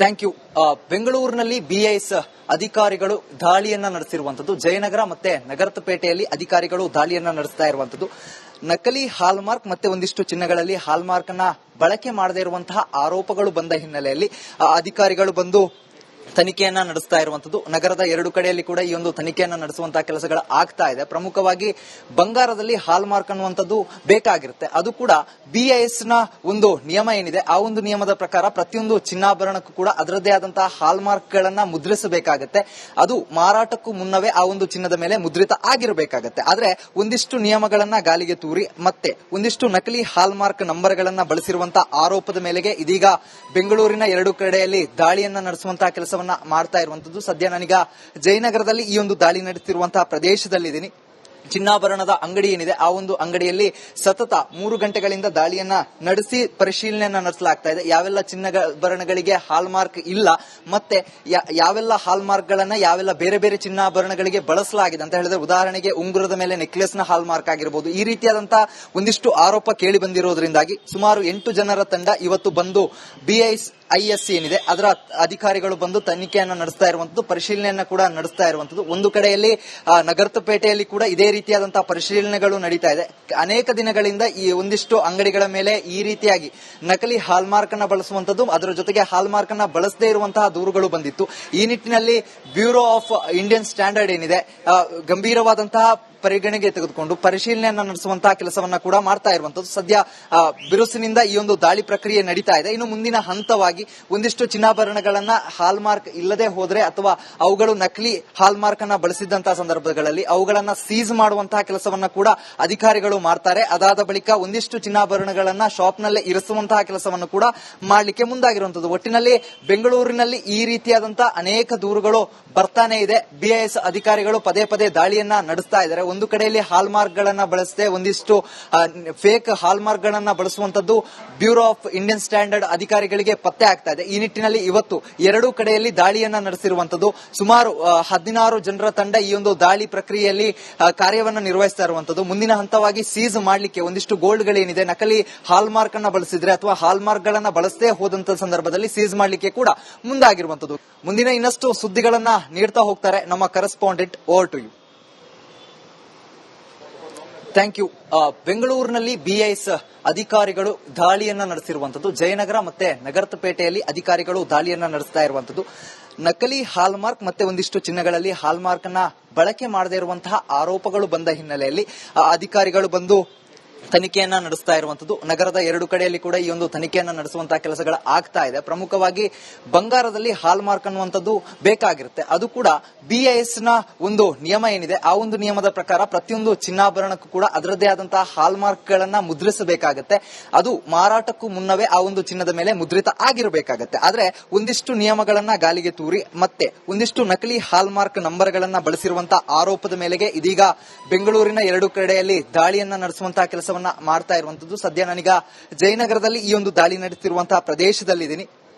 Thank you. ಬೆಂಗಳೂರಿನಲ್ಲಿ BIS ಅಧಿಕಾರಿಗಳು ದಾಳಿಯನ್ನ ನಡೆಸಿರುವಂತದ್ದು. ಜಯನಗರ ಮತ್ತೆ ನಗರಪೇಟೆಯಲ್ಲಿ ಅಧಿಕಾರಿಗಳು ದಾಳಿಯನ್ನ ನಡೆಸ್ತಾ ಇರುವಂತದ್ದು. ನಕಲಿ ಹಾಲ್ಮಾರ್ಕ್ ಮತ್ತೆ ಒಂದಿಷ್ಟು ಚಿನ್ನಗಳಲ್ಲಿ ಹಾಲ್ಮಾರ್ಕ್ ಅನ್ನ ಬಳಕೆ ಮಾಡದೇ ಇರುವಂತಹ ಆರೋಪಗಳು ಬಂದ ಹಿನ್ನೆಲೆಯಲ್ಲಿ ಅಧಿಕಾರಿಗಳು ಬಂದು ತನಿಖೆಯನ್ನ ನಡೆಸ್ತಾ ಇರುವಂತದ್ದು. ನಗರದ 2 ಕಡೆಯಲ್ಲಿ ಕೂಡ ಈ ಒಂದು ತನಿಖೆಯನ್ನ ನಡೆಸುವಂತಹ ಕೆಲಸಗಳು ಆಗ್ತಾ ಇದೆ. ಪ್ರಮುಖವಾಗಿ ಬಂಗಾರದಲ್ಲಿ ಹಾಲ್ಮಾರ್ಕ್ ಅನ್ನುವಂಥದ್ದು ಬೇಕಾಗಿರುತ್ತೆ. ಅದು ಕೂಡ ಬಿಐಎಸ್ ನ ಒಂದು ನಿಯಮ ಏನಿದೆ, ಆ ಒಂದು ನಿಯಮದ ಪ್ರಕಾರ ಪ್ರತಿಯೊಂದು ಚಿನ್ನಾಭರಣಕ್ಕೂ ಕೂಡ ಅದರದ್ದೇ ಆದಂತಹ ಹಾಲ್ಮಾರ್ಕ್ ಗಳನ್ನ ಮುದ್ರಿಸಬೇಕಾಗತ್ತೆ. ಅದು ಮಾರಾಟಕ್ಕೂ ಮುನ್ನವೇ ಆ ಒಂದು ಚಿನ್ನದ ಮೇಲೆ ಮುದ್ರಿತ ಆಗಿರಬೇಕಾಗತ್ತೆ. ಆದ್ರೆ ಒಂದಿಷ್ಟು ನಿಯಮಗಳನ್ನ ಗಾಲಿಗೆ ತೂರಿ ಮತ್ತೆ ಒಂದಿಷ್ಟು ನಕಲಿ ಹಾಲ್ಮಾರ್ಕ್ ನಂಬರ್ ಗಳನ್ನ ಬಳಸಿರುವಂತಹ ಆರೋಪದ ಮೇಲೆಗೆ ಇದೀಗ ಬೆಂಗಳೂರಿನ 2 ಕಡೆಯಲ್ಲಿ ದಾಳಿಯನ್ನ ನಡೆಸುವಂತಹ ಕೆಲಸವನ್ನ ಮಾಡ್ತಾ ಇರುವಂತದ್ದು. ಸದ್ಯ ನಾನೀಗ ಜಯನಗರದಲ್ಲಿ ಈ ಒಂದು ದಾಳಿ ನಡೆಸುತ್ತಿರುವಂತಹ ಪ್ರದೇಶದಲ್ಲಿದ್ದೀನಿ. ಚಿನ್ನಾಭರಣದ ಅಂಗಡಿ ಏನಿದೆ, ಆ ಒಂದು ಅಂಗಡಿಯಲ್ಲಿ ಸತತ 3 ಗಂಟೆಗಳಿಂದ ದಾಳಿಯನ್ನ ನಡೆಸಿ ಪರಿಶೀಲನೆಯನ್ನ ನಡೆಸಲಾಗ್ತಾ ಇದೆ. ಯಾವೆಲ್ಲ ಚಿನ್ನಾಭರಣಗಳಿಗೆ ಹಾಲ್ಮಾರ್ಕ್ ಇಲ್ಲ ಮತ್ತೆ ಯಾವೆಲ್ಲ ಹಾಲ್ಮಾರ್ಕ್ ಗಳನ್ನ ಯಾವೆಲ್ಲ ಬೇರೆ ಬೇರೆ ಚಿನ್ನಾಭರಣಗಳಿಗೆ ಬಳಸಲಾಗಿದೆ ಅಂತ ಹೇಳಿದ್ರೆ, ಉದಾಹರಣೆಗೆ ಉಂಗುರದ ಮೇಲೆ ನೆಕ್ಲೆಸ್ ನ ಹಾಲ್ಮಾರ್ಕ್ ಆಗಿರಬಹುದು. ಈ ರೀತಿಯಾದಂತಹ ಒಂದಿಷ್ಟು ಆರೋಪ ಕೇಳಿ ಬಂದಿರೋದ್ರಿಂದಾಗಿ ಸುಮಾರು 8 ಜನರ ತಂಡ ಇವತ್ತು ಬಂದು BIS ಏನಿದೆ ಅದರ ಅಧಿಕಾರಿಗಳು ಬಂದು ತನಿಖೆಯನ್ನ ನಡೆಸ್ತಾ ಇರುವಂತದ್ದು, ಪರಿಶೀಲನೆಯನ್ನ ಕೂಡ ನಡೆಸ್ತಾ ಇರುವಂತದ್ದು. ಒಂದು ಕಡೆಯಲ್ಲಿ ನಗರಪೇಟೆಯಲ್ಲಿ ಕೂಡ ಇದೇ ರೀತಿಯಾದಂತಹ ಪರಿಶೀಲನೆಗಳು ನಡೀತಾ ಇದೆ. ಅನೇಕ ದಿನಗಳಿಂದ ಈ ಒಂದಿಷ್ಟು ಅಂಗಡಿಗಳ ಮೇಲೆ ಈ ರೀತಿಯಾಗಿ ನಕಲಿ ಹಾಲ್ಮಾರ್ಕ್ ಅನ್ನ ಬಳಸುವಂತದ್ದು, ಅದರ ಜೊತೆಗೆ ಹಾಲ್ಮಾರ್ಕ್ ಅನ್ನ ಬಳಸದೇ ಇರುವಂತಹ ದೂರುಗಳು ಬಂದಿತ್ತು. ಈ ನಿಟ್ಟಿನಲ್ಲಿ ಬ್ಯೂರೋ ಆಫ್ ಇಂಡಿಯನ್ ಸ್ಟ್ಯಾಂಡರ್ಡ್ ಏನಿದೆ ಗಂಭೀರವಾದಂತಹ ಪರಿಗಣನೆಗೆ ತೆಗೆದುಕೊಂಡು ಪರಿಶೀಲನೆಯನ್ನ ನಡೆಸುವಂತಹ ಕೆಲಸವನ್ನ ಕೂಡ ಮಾಡ್ತಾ ಇರುವಂತದ್ದು. ಸದ್ಯ ಬಿರುಸಿನಿಂದ ಈ ಒಂದು ದಾಳಿ ಪ್ರಕ್ರಿಯೆ ನಡೀತಾ ಇದೆ. ಇನ್ನು ಮುಂದಿನ ಹಂತವಾಗಿ ಒಂದಿಷ್ಟು ಚಿನ್ನಾಭರಣಗಳನ್ನ ಹಾಲ್ಮಾರ್ಕ್ ಇಲ್ಲದೆ ಹೋದ್ರೆ ಅಥವಾ ಅವುಗಳು ನಕಲಿ ಹಾಲ್ಮಾರ್ಕ್ ಅನ್ನ ಬಳಸಿದಂತಹ ಸಂದರ್ಭಗಳಲ್ಲಿ ಅವುಗಳನ್ನ ಸೀಸ್ ಮಾಡುವಂತಹ ಕೆಲಸವನ್ನ ಕೂಡ ಅಧಿಕಾರಿಗಳು ಮಾಡ್ತಾರೆ. ಅದಾದ ಬಳಿಕ ಒಂದಿಷ್ಟು ಚಿನ್ನಾಭರಣಗಳನ್ನ ಶಾಪ್ ನಲ್ಲೇ ಇರಿಸುವಂತಹ ಕೆಲಸವನ್ನು ಕೂಡ ಮಾಡಲಿಕ್ಕೆ ಮುಂದಾಗಿರುವಂತದ್ದು. ಒಟ್ಟಿನಲ್ಲಿ ಬೆಂಗಳೂರಿನಲ್ಲಿ ಈ ರೀತಿಯಾದಂತಹ ಅನೇಕ ದೂರುಗಳು ಬರ್ತಾನೆ ಇದೆ. BIS ಅಧಿಕಾರಿಗಳು ಪದೇ ಪದೇ ದಾಳಿಯನ್ನ ನಡೆಸ್ತಾ ಇದ್ದಾರೆ. ಒಂದು ಕಡೆಯಲ್ಲಿ ಹಾಲ್ಮಾರ್ಕ್ ಗಳನ್ನ ಬಳಸದೆ ಒಂದಿಷ್ಟು ಫೇಕ್ ಹಾಲ್ಮಾರ್ಕ್ ಗಳನ್ನ ಬಳಸುವಂತದ್ದು ಬ್ಯೂರೋ ಆಫ್ ಇಂಡಿಯನ್ ಸ್ಟ್ಯಾಂಡರ್ಡ್ ಅಧಿಕಾರಿಗಳಿಗೆ ಪತ್ತೆ ಆಗ್ತಾ ಇದೆ. ಈ ನಿಟ್ಟಿನಲ್ಲಿ ಇವತ್ತು 2 ಕಡೆಯಲ್ಲಿ ದಾಳಿಯನ್ನ ನಡೆಸಿರುವಂತದ್ದು. ಸುಮಾರು 16 ಜನರ ತಂಡ ಈ ಒಂದು ದಾಳಿ ಪ್ರಕ್ರಿಯೆಯಲ್ಲಿ ಕಾರ್ಯವನ್ನ ನಿರ್ವಹಿಸ್ತಾ ಇರುವಂತದ್ದು. ಮುಂದಿನ ಹಂತವಾಗಿ ಸೀಸ್ ಮಾಡಲಿಕ್ಕೆ ಒಂದಿಷ್ಟು ಗೋಲ್ಡ್ ಗಳೇನಿದೆ ನಕಲಿ ಹಾಲ್ಮಾರ್ಕ್ ಅನ್ನ ಬಳಸಿದ್ರೆ ಅಥವಾ ಹಾಲ್ಮಾರ್ಕ್ ಗಳನ್ನ ಬಳಸದೇ ಹೋದಂತ ಸಂದರ್ಭದಲ್ಲಿ ಸೀಸ್ ಮಾಡಲಿಕ್ಕೆ ಕೂಡ ಮುಂದಾಗಿರುವಂತದ್ದು. ಮುಂದಿನ ಇನ್ನಷ್ಟು ಸುದ್ದಿಗಳನ್ನ ನೀಡ್ತಾ ಹೋಗ್ತಾರೆ ನಮ್ಮ correspondent. Over to you. Thank you. ಬೆಂಗಳೂರಿನಲ್ಲಿ BIS ಅಧಿಕಾರಿಗಳು ದಾಳಿಯನ್ನ ನಡೆಸಿರುವಂತದ್ದು. ಜಯನಗರ ಮತ್ತೆ ನಗರಪೇಟೆಯಲ್ಲಿ ಅಧಿಕಾರಿಗಳು ದಾಳಿಯನ್ನ ನಡೆಸ್ತಾ ಇರುವಂತದ್ದು. ನಕಲಿ ಹಾಲ್ಮಾರ್ಕ್ ಮತ್ತೆ ಒಂದಿಷ್ಟು ಚಿನ್ನಗಳಲ್ಲಿ ಹಾಲ್ಮಾರ್ಕ್ ಅನ್ನ ಬಳಕೆ ಮಾಡದೇ ಇರುವಂತಹ ಆರೋಪಗಳು ಬಂದ ಹಿನ್ನೆಲೆಯಲ್ಲಿ ಅಧಿಕಾರಿಗಳು ಬಂದು ತನಿಖೆಯನ್ನ ನಡೆಸ್ತಾ ಇರುವಂತದ್ದು. ನಗರದ 2 ಕಡೆಯಲ್ಲಿ ಕೂಡ ಈ ಒಂದು ತನಿಖೆಯನ್ನ ನಡೆಸುವಂತಹ ಕೆಲಸಗಳು ಆಗ್ತಾ ಇದೆ. ಪ್ರಮುಖವಾಗಿ ಬಂಗಾರದಲ್ಲಿ ಹಾಲ್ಮಾರ್ಕ್ ಅನ್ನುವಂಥದ್ದು ಬೇಕಾಗಿರುತ್ತೆ. ಅದು ಕೂಡ BIS ನ ಒಂದು ನಿಯಮ ಏನಿದೆ, ಆ ಒಂದು ನಿಯಮದ ಪ್ರಕಾರ ಪ್ರತಿಯೊಂದು ಚಿನ್ನಾಭರಣಕ್ಕೂ ಕೂಡ ಅದರದ್ದೇ ಆದಂತಹ ಹಾಲ್ಮಾರ್ಕ್ ಗಳನ್ನ ಮುದ್ರಿಸಬೇಕಾಗತ್ತೆ. ಅದು ಮಾರಾಟಕ್ಕೂ ಮುನ್ನವೇ ಆ ಒಂದು ಚಿನ್ನದ ಮೇಲೆ ಮುದ್ರಿತ ಆಗಿರಬೇಕಾಗತ್ತೆ. ಆದ್ರೆ ಒಂದಿಷ್ಟು ನಿಯಮಗಳನ್ನ ಗಾಲಿಗೆ ತೂರಿ ಮತ್ತೆ ಒಂದಿಷ್ಟು ನಕಲಿ ಹಾಲ್ಮಾರ್ಕ್ ನಂಬರ್ ಗಳನ್ನ ಬಳಸಿರುವಂತಹ ಆರೋಪದ ಮೇಲೆಗೆ ಇದೀಗ ಬೆಂಗಳೂರಿನ 2 ಕಡೆಯಲ್ಲಿ ದಾಳಿಯನ್ನ ನಡೆಸುವಂತಹ ಕೆಲಸವನ್ನ ಮಾಡ್ತಾ ಇರುವಂತದ್ದು. ಸದ್ಯ ನಾನೀಗ ಜಯನಗರದಲ್ಲಿ ಈ ಒಂದು ದಾಳಿ ನಡೆಸುತ್ತಿರುವಂತಹ ಪ್ರದೇಶದಲ್ಲಿದ್ದೀನಿ.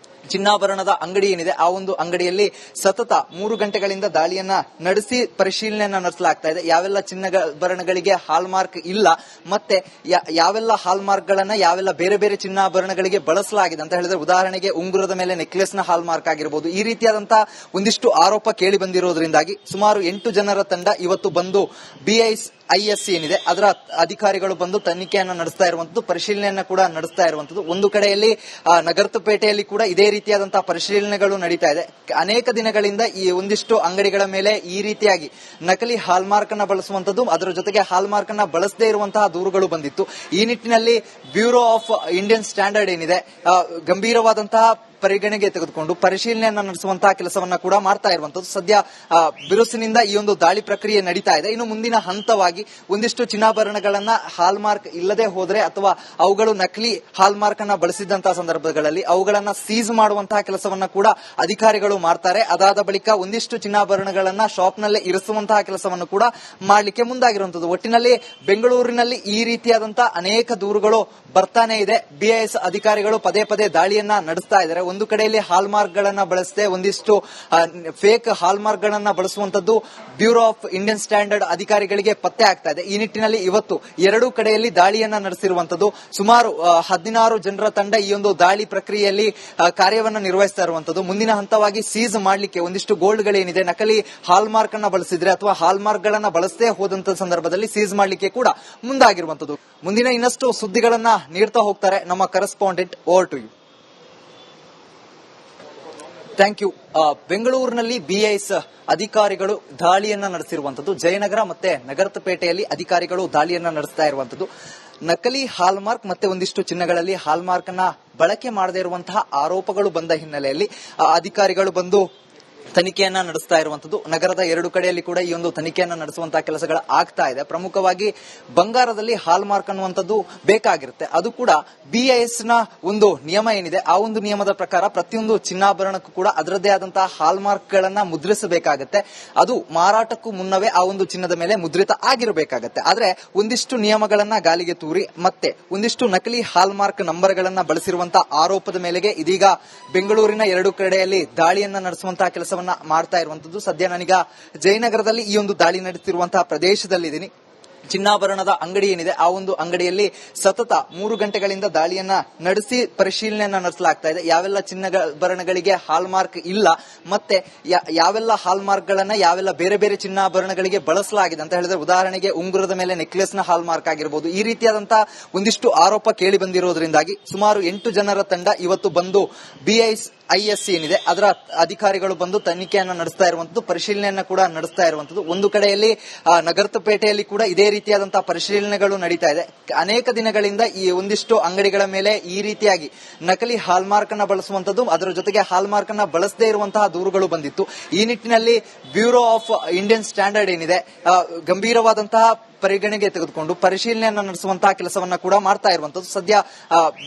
ಚಿನ್ನಾಭರಣದ ಅಂಗಡಿ ಏನಿದೆ, ಆ ಒಂದು ಅಂಗಡಿಯಲ್ಲಿ ಸತತ 3 ಗಂಟೆಗಳಿಂದ ದಾಳಿಯನ್ನ ನಡೆಸಿ ಪರಿಶೀಲನೆಯನ್ನ ನಡೆಸಲಾಗ್ತಾ ಇದೆ. ಯಾವೆಲ್ಲ ಚಿನ್ನಾಭರಣಗಳಿಗೆ ಹಾಲ್ಮಾರ್ಕ್ ಇಲ್ಲ ಮತ್ತೆ ಯಾವೆಲ್ಲ ಹಾಲ್ಮಾರ್ಕ್ ಗಳನ್ನ ಯಾವೆಲ್ಲ ಬೇರೆ ಬೇರೆ ಚಿನ್ನಾಭರಣಗಳಿಗೆ ಬಳಸಲಾಗಿದೆ ಅಂತ ಹೇಳಿದ್ರೆ, ಉದಾಹರಣೆಗೆ ಉಂಗುರದ ಮೇಲೆ ನೆಕ್ಲೆಸ್ ನ ಹಾಲ್ಮಾರ್ಕ್ ಆಗಿರಬಹುದು. ಈ ರೀತಿಯಾದಂತಹ ಒಂದಿಷ್ಟು ಆರೋಪ ಕೇಳಿ ಬಂದಿರೋದ್ರಿಂದಾಗಿ ಸುಮಾರು 8 ಜನರ ತಂಡ ಇವತ್ತು ಬಂದು BIS ಏನಿದೆ ಅದರ ಅಧಿಕಾರಿಗಳು ಬಂದು ತನಿಖೆಯನ್ನ ನಡೆಸ್ತಾ ಇರುವಂತದ್ದು, ಪರಿಶೀಲನೆಯನ್ನ ಕೂಡ ನಡೆಸ್ತಾ ಇರುವಂತದ್ದು. ಒಂದು ಕಡೆಯಲ್ಲಿ ನಗರಪೇಟೆಯಲ್ಲಿ ಕೂಡ ಇದೇ ರೀತಿಯಾದಂತಹ ಪರಿಶೀಲನೆಗಳು ನಡೀತಾ ಇದೆ. ಅನೇಕ ದಿನಗಳಿಂದ ಈ ಒಂದಿಷ್ಟು ಅಂಗಡಿಗಳ ಮೇಲೆ ಈ ರೀತಿಯಾಗಿ ನಕಲಿ ಹಾಲ್ಮಾರ್ಕ್ ಅನ್ನ ಬಳಸುವಂತದ್ದು, ಅದರ ಜೊತೆಗೆ ಹಾಲ್ಮಾರ್ಕ್ ಅನ್ನ ಬಳಸದೇ ಇರುವಂತಹ ದೂರುಗಳು ಬಂದಿತ್ತು. ಈ ನಿಟ್ಟಿನಲ್ಲಿ ಬ್ಯೂರೋ ಆಫ್ ಇಂಡಿಯನ್ ಸ್ಟ್ಯಾಂಡರ್ಡ್ ಏನಿದೆ ಗಂಭೀರವಾದಂತಹ ಪರಿಗಣನೆಗೆ ತೆಗೆದುಕೊಂಡು ಪರಿಶೀಲನೆಯನ್ನ ನಡೆಸುವಂತಹ ಕೆಲಸವನ್ನ ಕೂಡ ಮಾಡ್ತಾ ಇರುವಂತದ್ದು. ಸದ್ಯ ಬಿರುಸಿನಿಂದ ಈ ಒಂದು ದಾಳಿ ಪ್ರಕ್ರಿಯೆ ನಡೀತಾ ಇದೆ. ಇನ್ನು ಮುಂದಿನ ಹಂತವಾಗಿ ಒಂದಿಷ್ಟು ಚಿನ್ನಾಭರಣಗಳನ್ನ ಹಾಲ್ಮಾರ್ಕ್ ಇಲ್ಲದೆ ಹೋದ್ರೆ ಅಥವಾ ಅವುಗಳು ನಕಲಿ ಹಾಲ್ಮಾರ್ಕ್ ಅನ್ನ ಬಳಸಿದಂತಹ ಸಂದರ್ಭಗಳಲ್ಲಿ ಅವುಗಳನ್ನ ಸೀಸ್ ಮಾಡುವಂತಹ ಕೆಲಸವನ್ನ ಕೂಡ ಅಧಿಕಾರಿಗಳು ಮಾಡ್ತಾರೆ. ಅದಾದ ಬಳಿಕ ಒಂದಿಷ್ಟು ಚಿನ್ನಾಭರಣಗಳನ್ನ ಶಾಪ್ ನಲ್ಲೇ ಇರಿಸುವಂತಹ ಕೆಲಸವನ್ನು ಕೂಡ ಮಾಡಲಿಕ್ಕೆ ಮುಂದಾಗಿರುವಂತದ್ದು. ಒಟ್ಟಿನಲ್ಲಿ ಬೆಂಗಳೂರಿನಲ್ಲಿ ಈ ರೀತಿಯಾದಂತಹ ಅನೇಕ ದೂರುಗಳು ಬರ್ತಾನೆ ಇದೆ. BIS ಅಧಿಕಾರಿಗಳು ಪದೇ ಪದೇ ದಾಳಿಯನ್ನ ನಡೆಸ್ತಾ ಇದ್ದಾರೆ. ಒಂದು ಕಡೆಯಲ್ಲಿ ಹಾಲ್ಮಾರ್ಕ್ ಗಳನ್ನ ಬಳಸದೆ ಒಂದಿಷ್ಟು ಫೇಕ್ ಹಾಲ್ಮಾರ್ಕ್ ಗಳನ್ನ ಬಳಸುವಂತದ್ದು ಬ್ಯೂರೋ ಆಫ್ ಇಂಡಿಯನ್ ಸ್ಟ್ಯಾಂಡರ್ಡ್ ಅಧಿಕಾರಿಗಳಿಗೆ ಪತ್ತೆ ಪತ್ತೆ ಆಗ್ತಾ ಇದೆ. ಈ ನಿಟ್ಟಿನಲ್ಲಿ ಇವತ್ತು ಎರಡೂ ಕಡೆಯಲ್ಲಿ ದಾಳಿಯನ್ನ ನಡೆಸಿರುವಂತದ್ದು. ಸುಮಾರು 16 ಜನರ ತಂಡ ಈ ಒಂದು ದಾಳಿ ಪ್ರಕ್ರಿಯೆಯಲ್ಲಿ ಕಾರ್ಯವನ್ನ ನಿರ್ವಹಿಸ್ತಾ ಇರುವಂತದ್ದು. ಮುಂದಿನ ಹಂತವಾಗಿ ಸೀಸ್ ಮಾಡ್ಲಿಕ್ಕೆ ಒಂದಿಷ್ಟು ಗೋಲ್ಡ್ಗಳೇನಿದೆ ನಕಲಿ ಹಾಲ್ ಮಾರ್ಕ್ ಅನ್ನ ಬಳಸಿದ್ರೆ ಅಥವಾ ಹಾಲ್ ಮಾರ್ಕ್ ಗಳನ್ನ ಬಳಸದೇ ಹೋದಂತ ಸಂದರ್ಭದಲ್ಲಿ ಸೀಸ್ ಮಾಡ್ಲಿಕ್ಕೆ ಕೂಡ ಮುಂದಾಗಿರುವಂತದ್ದು. ಮುಂದಿನ ಇನ್ನಷ್ಟು ಸುದ್ದಿಗಳನ್ನ ನೀಡ್ತಾ ಹೋಗ್ತಾರೆ ನಮ್ಮ correspondent. Over to you. Thank you. ಬೆಂಗಳೂರಿನಲ್ಲಿ ಬಿಐಎಸ್ ಅಧಿಕಾರಿಗಳು ದಾಳಿಯನ್ನ ನಡೆಸಿರುವಂತದ್ದು. ಜಯನಗರ ಮತ್ತೆ ನಗರಪೇಟೆಯಲ್ಲಿ ಅಧಿಕಾರಿಗಳು ದಾಳಿಯನ್ನ ನಡೆಸ್ತಾ ಇರುವಂತದ್ದು. ನಕಲಿ ಹಾಲ್ ಮಾರ್ಕ್ ಮತ್ತೆ ಒಂದಿಷ್ಟು ಚಿನ್ನಗಳಲ್ಲಿ ಹಾಲ್ ಮಾರ್ಕ್ ಅನ್ನ ಬಳಕೆ ಮಾಡದೇ ಇರುವಂತಹ ಆರೋಪಗಳು ಬಂದ ಹಿನ್ನೆಲೆಯಲ್ಲಿ ಅಧಿಕಾರಿಗಳು ಬಂದು ತನಿಖೆಯನ್ನ ನಡೆಸ್ತಾ ಇರುವಂತದ್ದು. ನಗರದ ಎರಡು ಕಡೆಯಲ್ಲಿ ಕೂಡ ಈ ಒಂದು ತನಿಖೆಯನ್ನ ನಡೆಸುವಂತಹ ಕೆಲಸಗಳು ಆಗ್ತಾ ಇದೆ. ಪ್ರಮುಖವಾಗಿ ಬಂಗಾರದಲ್ಲಿ ಹಾಲ್ ಮಾರ್ಕ್ ಅನ್ನುವಂಥದ್ದು ಬೇಕಾಗಿರುತ್ತೆ. ಅದು ಕೂಡ ಬಿಐಎಸ್ ನ ಒಂದು ನಿಯಮ ಏನಿದೆ ಆ ಒಂದು ನಿಯಮದ ಪ್ರಕಾರ ಪ್ರತಿಯೊಂದು ಚಿನ್ನಾಭರಣಕ್ಕೂ ಕೂಡ ಅದರದ್ದೇ ಆದಂತಹ ಹಾಲ್ ಮಾರ್ಕ್ ಗಳನ್ನ ಮುದ್ರಿಸಬೇಕಾಗತ್ತೆ. ಅದು ಮಾರಾಟಕ್ಕೂ ಮುನ್ನವೇ ಆ ಒಂದು ಚಿನ್ನದ ಮೇಲೆ ಮುದ್ರಿತ ಆಗಿರಬೇಕಾಗತ್ತೆ. ಆದ್ರೆ ಒಂದಿಷ್ಟು ನಿಯಮಗಳನ್ನ ಗಾಲಿಗೆ ತೂರಿ ಮತ್ತೆ ಒಂದಿಷ್ಟು ನಕಲಿ ಹಾಲ್ ಮಾರ್ಕ್ ನಂಬರ್ ಗಳನ್ನ ಬಳಸಿರುವಂತಹ ಆರೋಪದ ಮೇಲೆಗೆ ಇದೀಗ ಬೆಂಗಳೂರಿನ ಎರಡು ಕಡೆಯಲ್ಲಿ ದಾಳಿಯನ್ನ ನಡೆಸುವಂತಹ ಕೆಲಸವನ್ನ ಮಾಡ್ತಾ ಇರುವಂತದ್ದು. ಸದ್ಯ ನಾನೀಗ ಜಯನಗರದಲ್ಲಿ ಈ ಒಂದು ದಾಳಿ ನಡೆಸಿರುವಂತಹ ಪ್ರದೇಶದಲ್ಲಿದ್ದೀನಿ. ಚಿನ್ನಾಭರಣದ ಅಂಗಡಿ ಏನಿದೆ ಆ ಒಂದು ಅಂಗಡಿಯಲ್ಲಿ ಸತತ 3 ಗಂಟೆಗಳಿಂದ ದಾಳಿಯನ್ನ ನಡೆಸಿ ಪರಿಶೀಲನೆಯನ್ನ ನಡೆಸಲಾಗ್ತಾ ಇದೆ. ಯಾವೆಲ್ಲ ಚಿನ್ನಾಭರಣಗಳಿಗೆ ಹಾಲ್ ಮಾರ್ಕ್ ಇಲ್ಲ ಮತ್ತೆ ಯಾವೆಲ್ಲ ಹಾಲ್ ಮಾರ್ಕ್ ಗಳನ್ನ ಯಾವೆಲ್ಲ ಬೇರೆ ಬೇರೆ ಚಿನ್ನಾಭರಣಗಳಿಗೆ ಬಳಸಲಾಗಿದೆ ಅಂತ ಹೇಳಿದ್ರೆ ಉದಾಹರಣೆಗೆ ಉಂಗುರದ ಮೇಲೆ ನೆಕ್ಲೆಸ್ ನ ಹಾಲ್ ಮಾರ್ಕ್ ಆಗಿರಬಹುದು. ಈ ರೀತಿಯಾದಂತಹ ಒಂದಿಷ್ಟು ಆರೋಪ ಕೇಳಿ ಬಂದಿರೋದ್ರಿಂದಾಗಿ ಸುಮಾರು 8 ಜನರ ತಂಡ ಇವತ್ತು ಬಂದು ಐಎಸ್ಸಿ ಏನಿದೆ ಅದರ ಅಧಿಕಾರಿಗಳು ಬಂದು ತನಿಖೆಯನ್ನ ನಡೆಸ್ತಾ ಇರುವಂತದ್ದು, ಪರಿಶೀಲನೆಯನ್ನ ಕೂಡ ನಡೆಸ್ತಾ ಇರುವಂತದ್ದು. ಒಂದು ಕಡೆಯಲ್ಲಿ ನಗರಪೇಟೆಯಲ್ಲಿ ಕೂಡ ಇದೇ ರೀತಿಯಾದಂತಹ ಪರಿಶೀಲನೆಗಳು ನಡೀತಾ ಇದೆ. ಅನೇಕ ದಿನಗಳಿಂದ ಈ ಒಂದಿಷ್ಟು ಅಂಗಡಿಗಳ ಮೇಲೆ ಈ ರೀತಿಯಾಗಿ ನಕಲಿ ಹಾಲ್ ಮಾರ್ಕ್ ಅನ್ನ ಬಳಸುವಂತದ್ದು, ಅದರ ಜೊತೆಗೆ ಹಾಲ್ ಮಾರ್ಕ್ ಅನ್ನ ಬಳಸದೇ ಇರುವಂತಹ ದೂರುಗಳು ಬಂದಿತ್ತು. ಈ ನಿಟ್ಟಿನಲ್ಲಿ ಬ್ಯೂರೋ ಆಫ್ ಇಂಡಿಯನ್ ಸ್ಟ್ಯಾಂಡರ್ಡ್ ಏನಿದೆ ಗಂಭೀರವಾದಂತಹ ಪರಿಗಣನೆಗೆ ತೆಗೆದುಕೊಂಡು ಪರಿಶೀಲನೆಯನ್ನ ನಡೆಸುವಂತಹ ಕೆಲಸವನ್ನ ಕೂಡ ಮಾಡ್ತಾ ಇರುವಂತದ್ದು. ಸದ್ಯ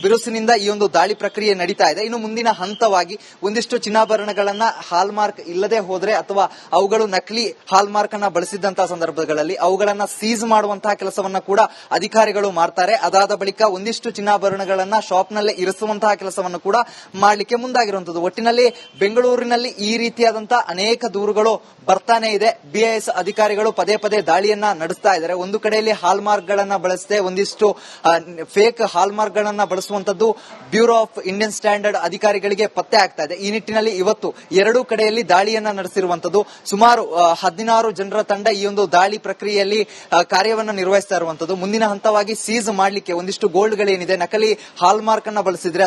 ಬಿರುಸಿನಿಂದ ಈ ಒಂದು ದಾಳಿ ಪ್ರಕ್ರಿಯೆ ನಡೀತಾ ಇದೆ. ಇನ್ನು ಮುಂದಿನ ಹಂತವಾಗಿ ಒಂದಿಷ್ಟು ಚಿನ್ನಾಭರಣಗಳನ್ನ ಹಾಲ್ ಮಾರ್ಕ್ ಇಲ್ಲದೆ ಹೋದ್ರೆ ಅಥವಾ ಅವುಗಳು ನಕಲಿ ಹಾಲ್ ಮಾರ್ಕ್ ಅನ್ನ ಬಳಸಿದಂತಹ ಸಂದರ್ಭಗಳಲ್ಲಿ ಅವುಗಳನ್ನ ಸೀಸ್ ಮಾಡುವಂತಹ ಕೆಲಸವನ್ನ ಕೂಡ ಅಧಿಕಾರಿಗಳು ಮಾಡ್ತಾರೆ. ಅದಾದ ಬಳಿಕ ಒಂದಿಷ್ಟು ಚಿನ್ನಾಭರಣಗಳನ್ನ ಶಾಪ್ ನಲ್ಲೇ ಇರಿಸುವಂತಹ ಕೆಲಸವನ್ನು ಕೂಡ ಮಾಡಲಿಕ್ಕೆ ಮುಂದಾಗಿರುವಂತದ್ದು. ಒಟ್ಟಿನಲ್ಲಿ ಬೆಂಗಳೂರಿನಲ್ಲಿ ಈ ರೀತಿಯಾದಂತಹ ಅನೇಕ ದೂರುಗಳು ಬರ್ತಾನೆ ಇದೆ. ಬಿಐಎಸ್ ಅಧಿಕಾರಿಗಳು ಪದೇ ಪದೇ ದಾಳಿಯನ್ನ ನಡೆಸ್ತಾ ಇದ್ದಾರೆ. ಒಂದು ಕಡೆಯಲ್ಲಿ ಹಾಲ್ ಮಾರ್ಕ್ ಗಳನ್ನ ಬಳಸದೆ ಒಂದಿಷ್ಟು ಫೇಕ್ ಹಾಲ್ ಮಾರ್ಕ್ ಗಳನ್ನ ಬಳಸುವಂತದ್ದು ಬ್ಯೂರೋ ಆಫ್ ಇಂಡಿಯನ್ ಸ್ಟ್ಯಾಂಡರ್ಡ್ ಅಧಿಕಾರಿಗಳಿಗೆ ಪತ್ತೆ ಆಗ್ತಾ ಇದೆ. ಈ ನಿಟ್ಟಿನಲ್ಲಿ ಇವತ್ತು ಎರಡೂ ಕಡೆಯಲ್ಲಿ ದಾಳಿಯನ್ನ ನಡೆಸಿರುವಂತದ್ದು. ಸುಮಾರು 16 ಜನರ ತಂಡ ಈ ಒಂದು ದಾಳಿ ಪ್ರಕ್ರಿಯೆಯಲ್ಲಿ ಕಾರ್ಯವನ್ನ ನಿರ್ವಹಿಸ್ತಾ ಇರುವಂತದ್ದು. ಮುಂದಿನ ಹಂತವಾಗಿ ಸೀಸ್ ಮಾಡಲಿಕ್ಕೆ ಒಂದಿಷ್ಟು ಗೋಲ್ಡ್ಗಳೇನಿದೆ ನಕಲಿ ಹಾಲ್ ಮಾರ್ಕ್ ಅನ್ನ ಬಳಸಿದ್ರೆ